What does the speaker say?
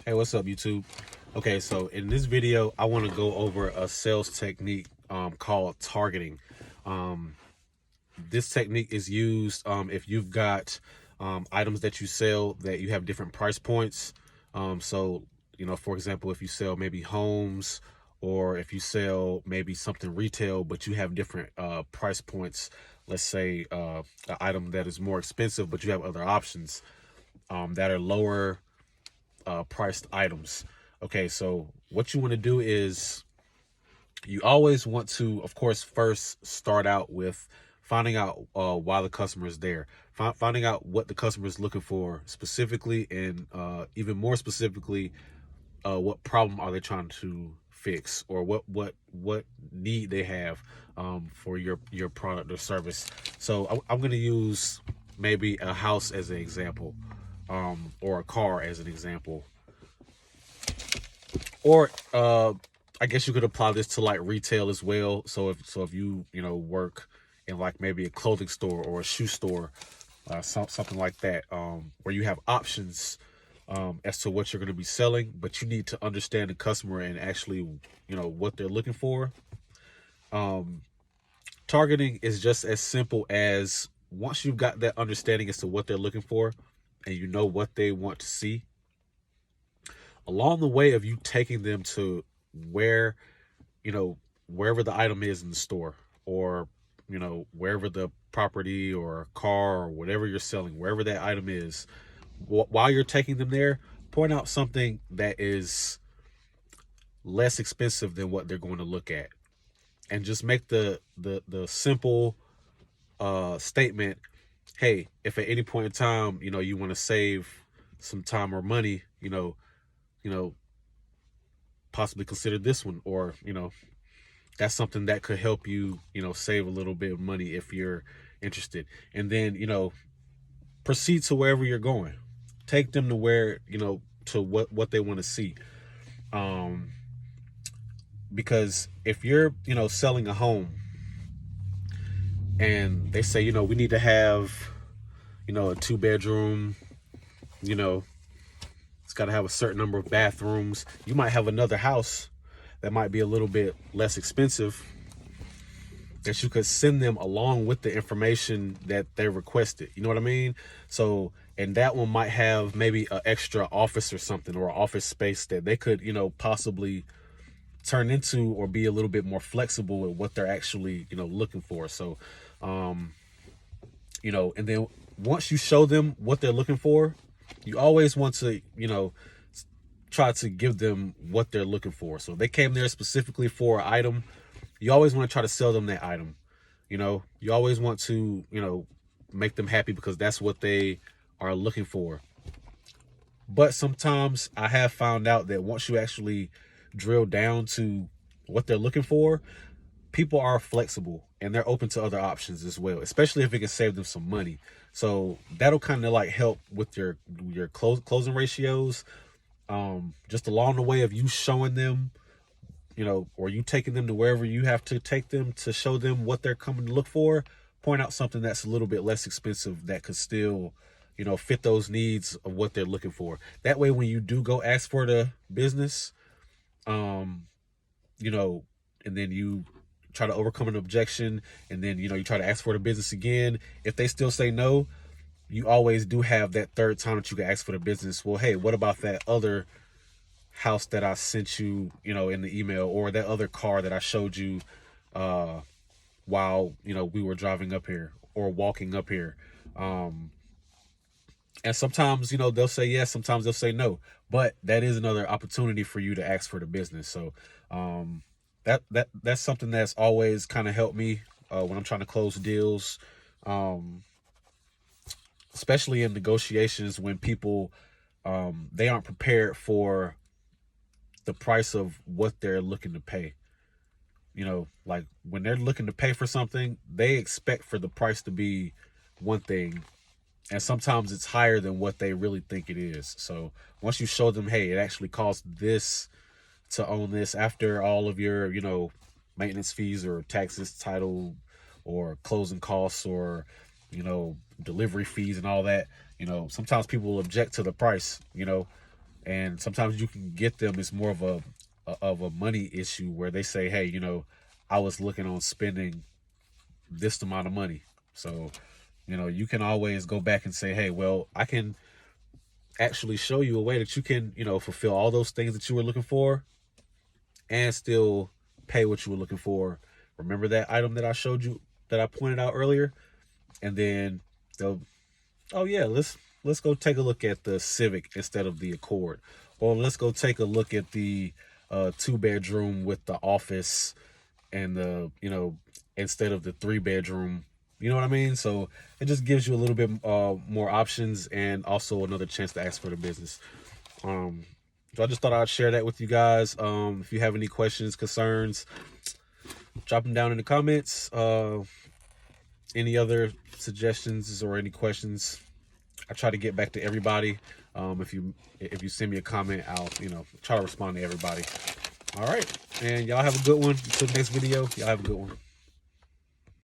Hey, what's up, YouTube? Okay, so in this video, I want to go over a sales technique called targeting. Um, this technique is used if you've got items that you sell that you have different price points. So, for example, if you sell maybe homes or if you sell maybe something retail, but you have different price points, let's say an item that is more expensive, but you have other options that are lower priced items. Okay, so what you want to do is you always want to, of course, first start out with finding out why the customer is there, finding out what the customer is looking for specifically, and even more specifically, what problem are they trying to fix, or what need they have for your product or service. So I'm going to use maybe a house as an example, or a car as an example. Or I guess you could apply this to like retail as well. So if you work in like maybe a clothing store or a shoe store, something like that, where you have options as to what you're going to be selling, but you need to understand the customer and actually what they're looking for. Targeting is just as simple as, once you've got that understanding as to what they're looking for and you know what they want to see, along the way of you taking them to where, wherever the item is in the store, or wherever the property or car or whatever you're selling, wherever that item is, while you're taking them there, point out something that is less expensive than what they're going to look at, and just make the simple statement: hey, if at any point in time you want to save some time or money, you know possibly consider this one, or that's something that could help you save a little bit of money if you're interested. And then proceed to wherever you're going, take them to where to what they want to see. um because if you're selling a home and they say we need to have a 2 bedroom, you know it's got to have a certain number of bathrooms. You might have another house that might be a little bit less expensive that you could send them along with the information that they requested. You know what I mean? So, and that one might have maybe an extra office or something, or an office space that they could, possibly turn into, or be a little bit more flexible with what they're actually, looking for. So, and then once you show them what they're looking for, you always want to, try to give them what they're looking for. So if they came there specifically for an item, you always want to try to sell them that item. You always want to, make them happy because that's what they are looking for. But sometimes I have found out that once you actually drill down to what they're looking for, people are flexible and they're open to other options as well, especially if it can save them some money. So that'll kind of like help with your closing ratios. Just along the way of you showing them, or you taking them to wherever you have to take them to show them what they're coming to look for, point out something that's a little bit less expensive that could still, fit those needs of what they're looking for. That way, when you do go ask for the business, um, you know, and then you try to overcome an objection, and then, you try to ask for the business again. If they still say no, you always do have that third time that you can ask for the business. Well, hey, what about that other house that I sent you, in the email, or that other car that I showed you while, we were driving up here or walking up here. And sometimes, they'll say yes, sometimes they'll say no, but that is another opportunity for you to ask for the business. So that's something that's always kind of helped me when I'm trying to close deals, um, especially in negotiations, when people they aren't prepared for the price of what they're looking to pay. Like when they're looking to pay for something, they expect for the price to be one thing, and sometimes it's higher than what they really think it is. So once you show them, hey, it actually costs this to own this, after all of your maintenance fees or taxes, title, or closing costs, or delivery fees and all that. Sometimes people will object to the price, And sometimes you can get them. It's more of a money issue where they say, hey, I was looking on spending this amount of money. So, you can always go back and say, hey, well, I can actually show you a way that you can, fulfill all those things that you were looking for and still pay what you were looking for. Remember that item that I showed you, that I pointed out earlier? And then they'll, oh yeah, let's go take a look at the Civic instead of the Accord. Or let's go take a look at the 2-bedroom with the office and the, instead of the 3-bedroom. You know what I mean? So it just gives you a little bit more options and also another chance to ask for the business. So I just thought I'd share that with you guys. If you have any questions, concerns, drop them down in the comments. Any other suggestions or any questions, I try to get back to everybody. If you send me a comment, I'll try to respond to everybody. All right, and y'all have a good one. Until the next video, y'all have a good one.